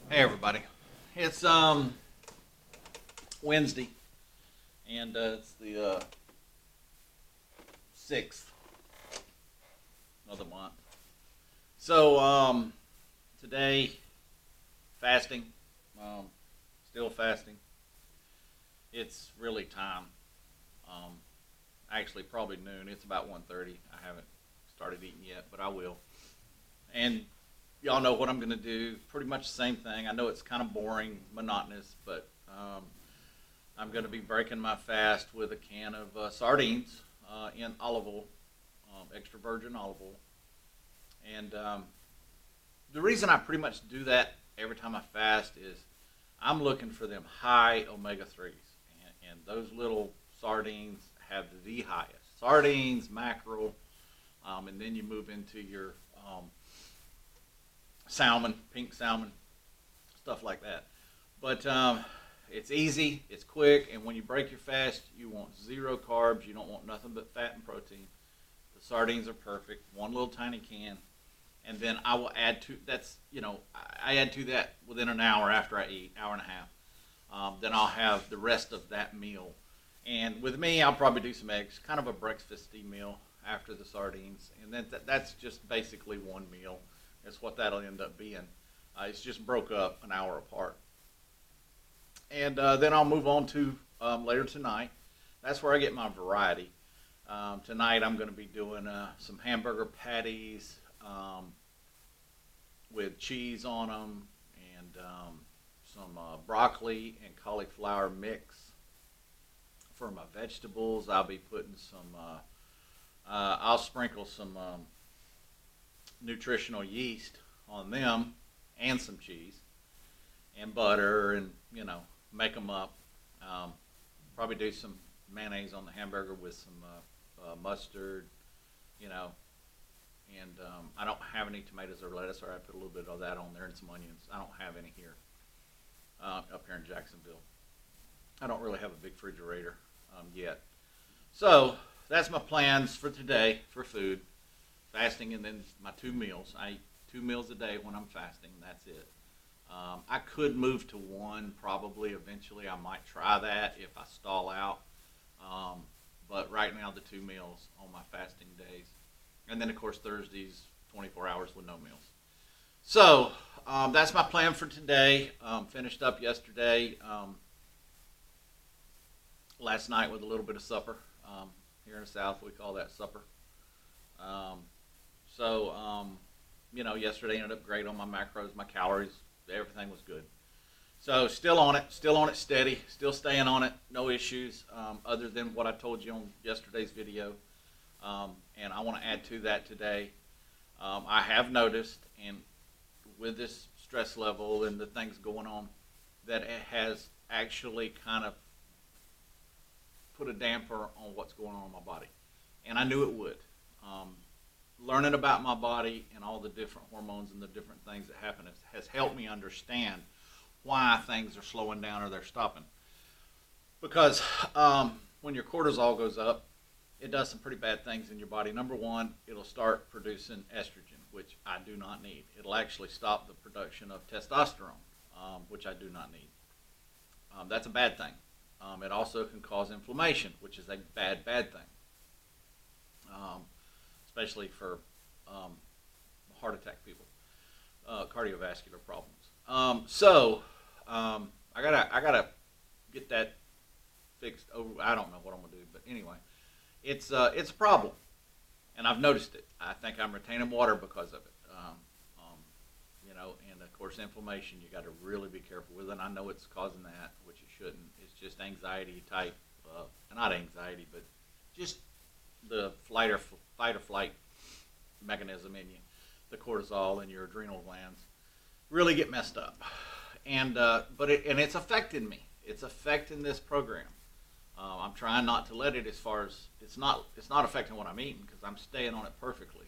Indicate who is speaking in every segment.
Speaker 1: Hey everybody, it's Wednesday, and it's the 6th of the month. So today, fasting, um, still fasting. It's really time. Um, Actually, probably noon. It's about 1:30. I haven't started eating yet, but I will. And y'all know what I'm going to do. Pretty much the same thing. I know it's kind of boring, monotonous, but I'm going to be breaking my fast with a can of sardines in olive oil, extra virgin olive oil. And the reason I pretty much do that every time I fast is I'm looking for them high omega 3s. And those little sardines have the highest. Sardines, mackerel, and then you move into your salmon, pink salmon, stuff like that. But it's easy, it's quick, and when you break your fast, you want zero carbs. You don't want nothing but fat and protein. The sardines are perfect. One little tiny can, and then I will add to that's I add to that within an hour after I eat, hour and a half. Then I'll have the rest of that meal, and with me, I'll probably do some eggs, kind of a breakfasty meal after the sardines, and then that's just basically one meal. That's what that'll end up being. It's just broke up an hour apart. And then I'll move on to later tonight. That's where I get my variety. Tonight I'm going to be doing some hamburger patties with cheese on them and some broccoli and cauliflower mix. For my vegetables, I'll be putting some, I'll sprinkle some nutritional yeast on them and some cheese and butter and make them up. Um, Probably do some mayonnaise on the hamburger with some mustard, you know, and I don't have any tomatoes or lettuce, or I put a little bit of that on there and some onions. I don't have any here up here in Jacksonville. I don't really have a big refrigerator yet. So that's my plans for today for food, fasting, and then my two meals. I eat 2 meals a day when I'm fasting. That's it. I could move to one probably eventually. I might try that if I stall out. But right now, the 2 meals on my fasting days. And then, of course, Thursdays, 24 hours with no meals. So that's my plan for today. Finished up yesterday. Last night with a little bit of supper. Here in the South, we call that supper. Um, so, yesterday ended up great on my macros, my calories, everything was good. So still on it steady, still staying on it, no issues other than what I told you on yesterday's video. And I want to add to that today. I have noticed, and with this stress level and the things going on, that it has actually kind of put a damper on what's going on in my body. And I knew it would. Learning about my body and all the different hormones and the different things that happen has helped me understand why things are slowing down or they're stopping. Because when your cortisol goes up, it does some pretty bad things in your body. Number one, it'll start producing estrogen, which I do not need. It'll actually stop the production of testosterone, which I do not need. That's a bad thing. It also can cause inflammation, which is a bad thing. Especially for heart attack people, cardiovascular problems. I gotta get that fixed. Over, I don't know what I'm gonna do, but anyway, it's a problem, and I've noticed it. I think I'm retaining water because of it. And of course, inflammation. You got to really be careful with it. And I know it's causing that, which it shouldn't. It's just anxiety type, not anxiety, but just the fight or flight mechanism in you, the cortisol in your adrenal glands, really get messed up, and it's affecting me. It's affecting this program. I'm trying not to let it. As far as it's not affecting what I'm eating because I'm staying on it perfectly,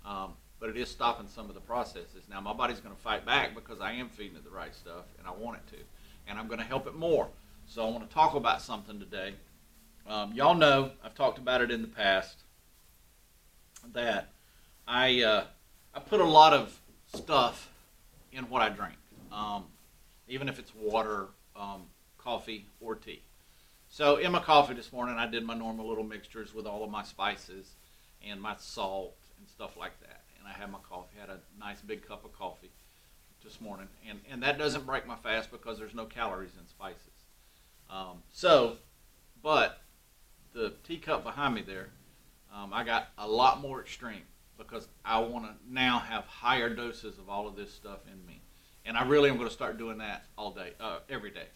Speaker 1: but it is stopping some of the processes. Now my body's going to fight back because I am feeding it the right stuff, and I want it to, and I'm going to help it more. So I want to talk about something today. Y'all know I've talked about it in the past that I put a lot of stuff in what I drink. even if it's water, coffee, or tea. So in my coffee this morning, I did my normal little mixtures with all of my spices and my salt and stuff like that. And I had my coffee, had a nice big cup of coffee this morning. And that doesn't break my fast because there's no calories in spices. But the teacup behind me there, I got a lot more extreme because I want to now have higher doses of all of this stuff in me. And I really am going to start doing that all day, every day.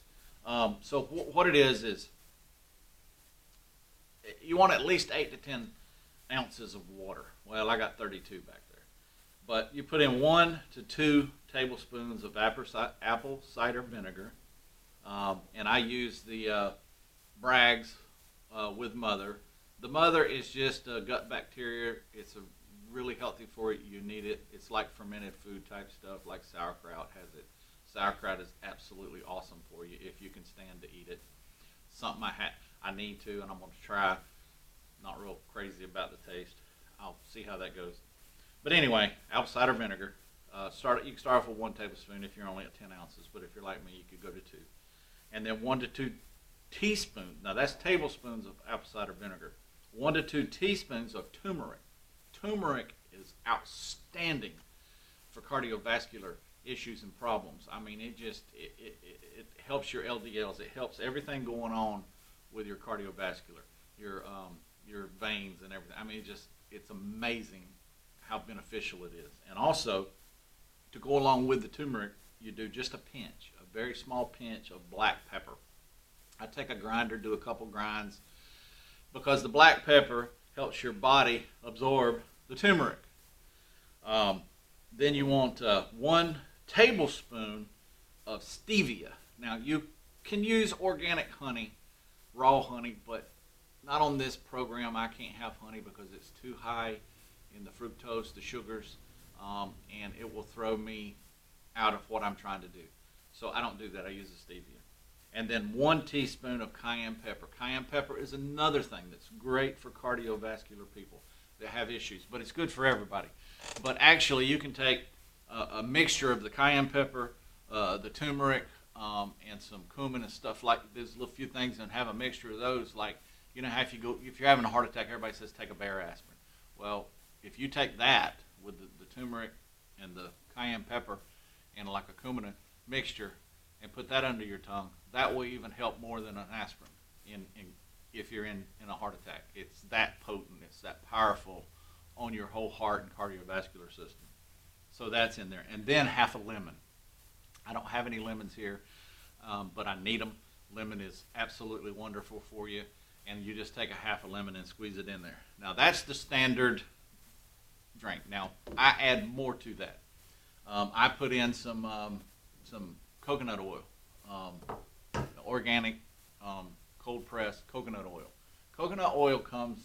Speaker 1: So what it is you want at least 8 to 10 ounces of water. Well, I got 32 back there. But you put in 1 to 2 tablespoons of apple cider vinegar. And I use the Bragg's with Mother. The Mother is just gut bacteria. It's really healthy for you. You need it. It's like fermented food type stuff, like sauerkraut has it. Sauerkraut is absolutely awesome for you if you can stand to eat it. Something I need to, and I'm going to try. Not real crazy about the taste. I'll see how that goes. But anyway, apple cider vinegar. You can start off with 1 tablespoon if you're only at 10 ounces, but if you're like me, you could go to 2. And then 1 to 2 teaspoons. Now that's tablespoons of apple cider vinegar. 1 to 2 teaspoons of turmeric. Turmeric is outstanding for cardiovascular issues and problems. I mean, it helps your LDLs. It helps everything going on with your cardiovascular, your veins and everything. I mean, it's amazing how beneficial it is. And also, to go along with the turmeric, you do just a pinch, a very small pinch of black pepper. I take a grinder, do a couple grinds, because the black pepper helps your body absorb the turmeric. Then you want 1 tablespoon of stevia. Now you can use organic honey, raw honey, but not on this program. I can't have honey because it's too high in the fructose, the sugars, and it will throw me out of what I'm trying to do. So I don't do that. I use the stevia. And then 1 teaspoon of cayenne pepper. Cayenne pepper is another thing that's great for cardiovascular people that have issues, but it's good for everybody. But actually, you can take a mixture of the cayenne pepper, the turmeric, and some cumin and stuff like this, little few things, and have a mixture of those. Like, you know how if you're having a heart attack, everybody says take a Bayer aspirin. Well, if you take that with the turmeric and the cayenne pepper and like a cumin mixture and put that under your tongue, that will even help more than an aspirin if you're in a heart attack. It's that potent, it's that powerful on your whole heart and cardiovascular system. So that's in there. And then half a lemon. I don't have any lemons here, but I need them. Lemon is absolutely wonderful for you. And you just take a half a lemon and squeeze it in there. Now that's the standard drink. Now I add more to that. I put in some coconut oil, organic, cold pressed coconut oil. Coconut oil comes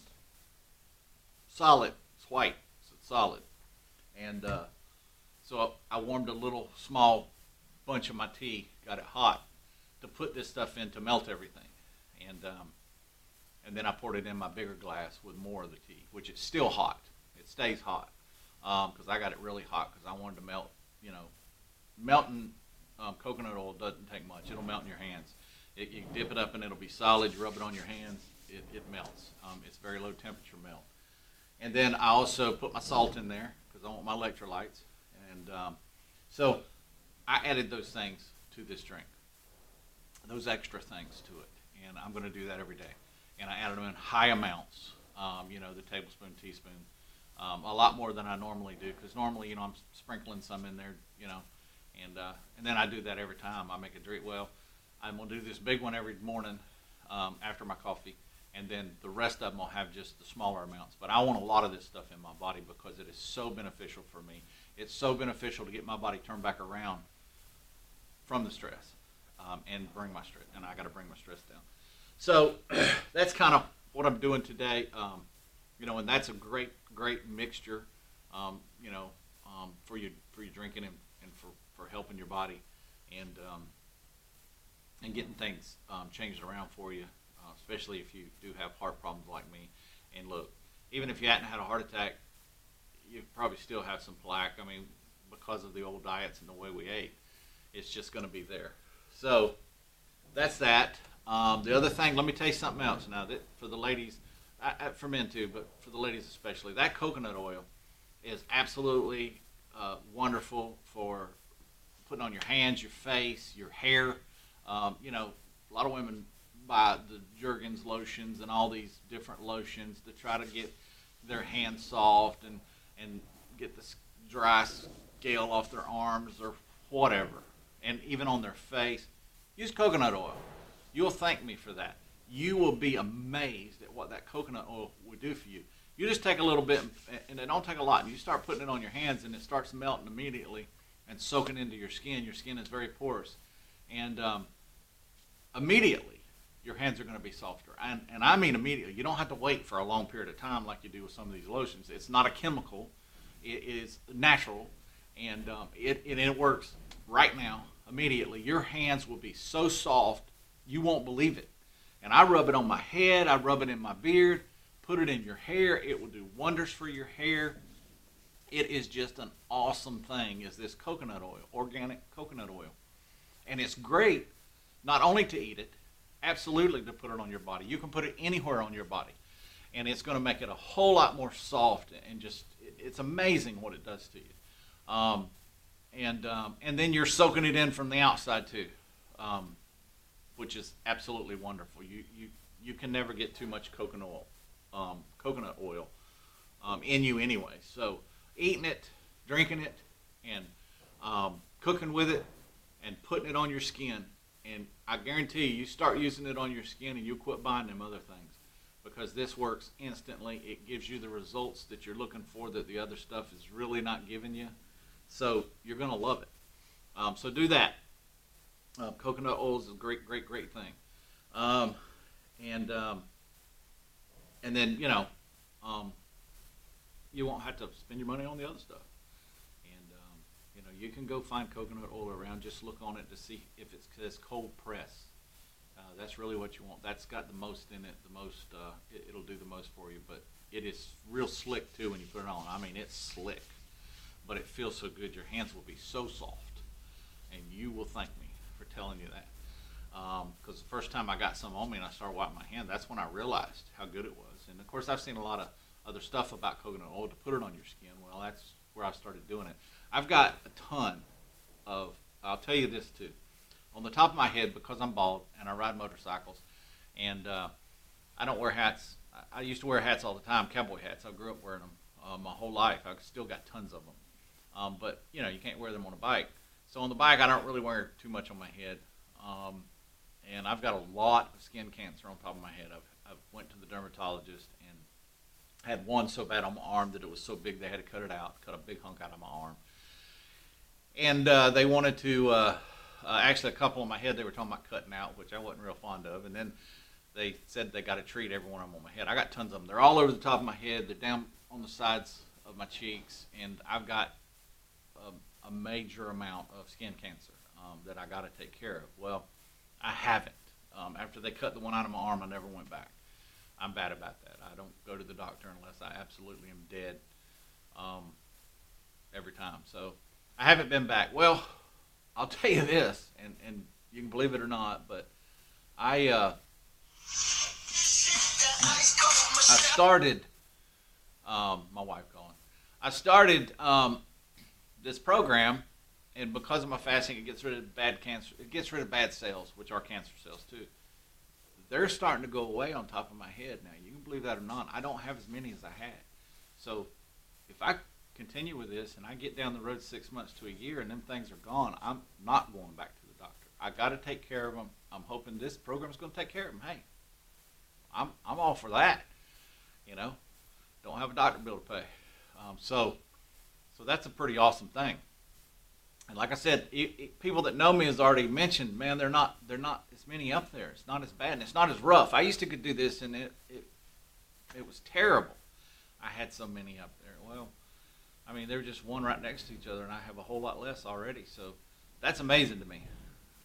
Speaker 1: solid. It's white. So it's solid. And so I warmed a little small bunch of my tea, got it hot, to put this stuff in to melt everything. And then I poured it in my bigger glass with more of the tea, which is still hot. It stays hot because I got it really hot because I wanted to melt. You know, melting coconut oil doesn't take much. It'll melt in your hands. You dip it up and it'll be solid. You rub it on your hands, it melts. It's very low temperature melt. And then I also put my salt in there because I want my electrolytes. And so I added those things to this drink, those extra things to it. And I'm going to do that every day. And I added them in high amounts, the tablespoon, teaspoon, a lot more than I normally do because normally, I'm sprinkling some in there, and then I do that every time I make a drink. Well, I'm going to do this big one every morning after my coffee, and then the rest of them will have just the smaller amounts. But I want a lot of this stuff in my body because it is so beneficial for me. It's so beneficial to get my body turned back around from the stress and bring my stress, and I got to bring my stress down. So that's kind of what I'm doing today, and that's a great mixture, for you drinking and for helping your body and getting things changed around for you, especially if you do have heart problems like me. And look, even if you hadn't had a heart attack, you probably still have some plaque. I mean, because of the old diets and the way we ate, It's just going to be there. So that's that. The other thing, let me tell you something else now. That for the ladies, for men too, but for the ladies especially, that coconut oil is absolutely wonderful for putting on your hands, your face, your hair. A lot of women buy the Jergens lotions and all these different lotions to try to get their hands soft and get the dry scale off their arms or whatever, and even on their face. Use coconut oil. You'll thank me for that. You will be amazed at what that coconut oil will do for you. You just take a little bit, and it don't take a lot, and you start putting it on your hands, and it starts melting immediately and soaking into your skin. Your skin is very porous, and immediately your hands are going to be softer. And I mean immediately. You don't have to wait for a long period of time like you do with some of these lotions. It's not a chemical. It is natural, and it works right now, immediately. Your hands will be so soft, you won't believe it. And I rub it on my head. I rub it in my beard. Put it in your hair. It will do wonders for your hair. It is just an awesome thing, is this coconut oil, organic coconut oil. And it's great not only to eat it, absolutely to put it on your body. You can put it anywhere on your body. And it's going to make it a whole lot more soft, and just, it's amazing what it does to you. And then you're soaking it in from the outside too, which is absolutely wonderful. You can never get too much coconut oil in you anyway. So eating it, drinking it, and cooking with it, and putting it on your skin, and I guarantee you start using it on your skin and you'll quit buying them other things, because this works instantly. It gives you the results that you're looking for that the other stuff is really not giving you. So you're going to love it. So do that. Coconut oil is a great, great, great thing. And then, you won't have to spend your money on the other stuff. And, you can go find coconut oil around. Just look on it to see if it says cold press. That's really what you want. That's got the most in it, it'll do the most for you. But it is real slick too when you put it on. I mean, it's slick, but it feels so good. Your hands will be so soft, and you will thank me for telling you that. Because the first time I got some on me and I started wiping my hand, that's when I realized how good it was. And of course, I've seen a lot of other stuff about coconut oil to put it on your skin. Well, that's where I started doing it. I've got a ton of, I'll tell you this too. On the top of my head, because I'm bald and I ride motorcycles, and I don't wear hats. I used to wear hats all the time, cowboy hats. I grew up wearing them my whole life. I've still got tons of them. But, you can't wear them on a bike. So on the bike, I don't really wear too much on my head. And I've got a lot of skin cancer on top of my head. I went to the dermatologist and had one so bad on my arm that it was so big they had to cut it out, cut a big hunk out of my arm. And they wanted to, actually a couple on my head they were talking about cutting out, which I wasn't real fond of. And then they said they got to treat every one of them on my head. I got tons of them. They're all over the top of my head. They're down on the sides of my cheeks. And I've got a major amount of skin cancer that I got to take care of. Well, I haven't. After they cut the one out of my arm, I never went back. I'm bad about that. I don't go to the doctor unless I absolutely am dead every time. So I haven't been back. Well, I'll tell you this, and you can believe it or not, but I started, my wife calling, I started this program, and because of my fasting, it gets rid of bad cancer. It gets rid of bad cells, which are cancer cells too. They're starting to go away on top of my head now. You can believe that or not. I don't have as many as I had. So if I continue with this and I get down the road 6 months to a year and them things are gone, I'm not going back to the doctor. I got to take care of them. I'm hoping this program is going to take care of them. Hey, I'm all for that. Don't have a doctor bill to pay. So that's a pretty awesome thing. And like I said, people that know me has already mentioned, man, they're not as many up there. It's not as bad and it's not as rough. I used to do this and it was terrible. I had so many up there. Well, I mean, they're just one right next to each other, and I have a whole lot less already. So that's amazing to me.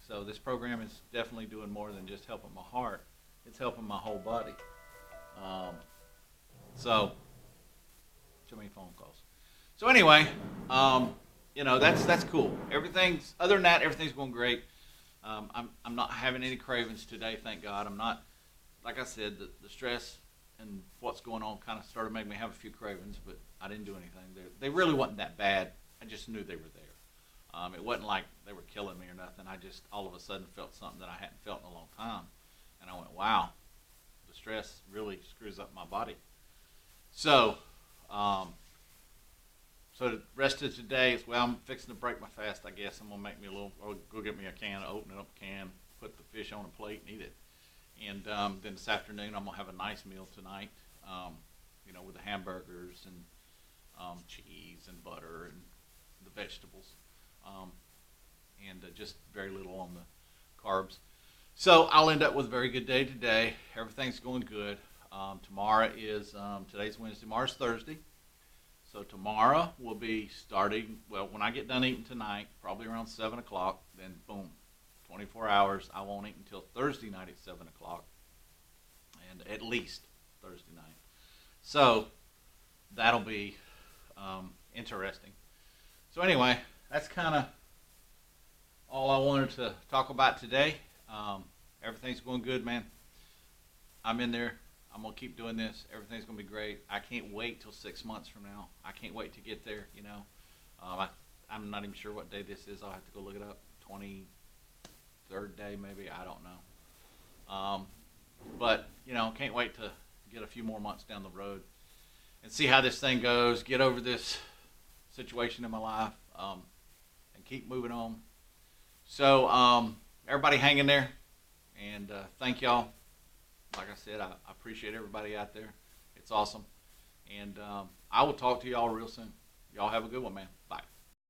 Speaker 1: So this program is definitely doing more than just helping my heart. It's helping my whole body. So many phone calls. So anyway, that's cool. Everything's other than that, everything's going great. I'm not having any cravings today, thank God. I'm not, like I said, the stress and what's going on kind of started making me have a few cravings, but I didn't do anything. They really wasn't that bad. I just knew they were there. It wasn't like they were killing me or nothing. I just all of a sudden felt something that I hadn't felt in a long time, and I went, "Wow, the stress really screws up my body." So, so the rest of today is, well, I'm fixing to break my fast. I guess I'm gonna make me a little, or go get me a can, open it up a can, put the fish on a plate, and eat it. And then this afternoon, I'm gonna have a nice meal tonight. With the hamburgers and cheese and butter and the vegetables, and just very little on the carbs. So I'll end up with a very good day today. Everything's going good. Tomorrow is today's Wednesday. Tomorrow's Thursday. So tomorrow we'll be starting. Well, when I get done eating tonight, probably around 7 o'clock. Then boom, 24 hours. I won't eat until Thursday night at 7 o'clock, and at least Thursday night. So that'll be interesting. So anyway, that's kind of all I wanted to talk about today. Everything's going good, man. I'm in there. I'm going to keep doing this. Everything's going to be great. I can't wait till 6 months from now. I can't wait to get there, I'm not even sure what day this is. I'll have to go look it up. 23rd day, maybe. I don't know. But, can't wait to get a few more months down the road and see how this thing goes, get over this situation in my life, and keep moving on. So, everybody hang in there, and thank y'all. Like I said, I appreciate everybody out there. It's awesome. And I will talk to y'all real soon. Y'all have a good one, man. Bye.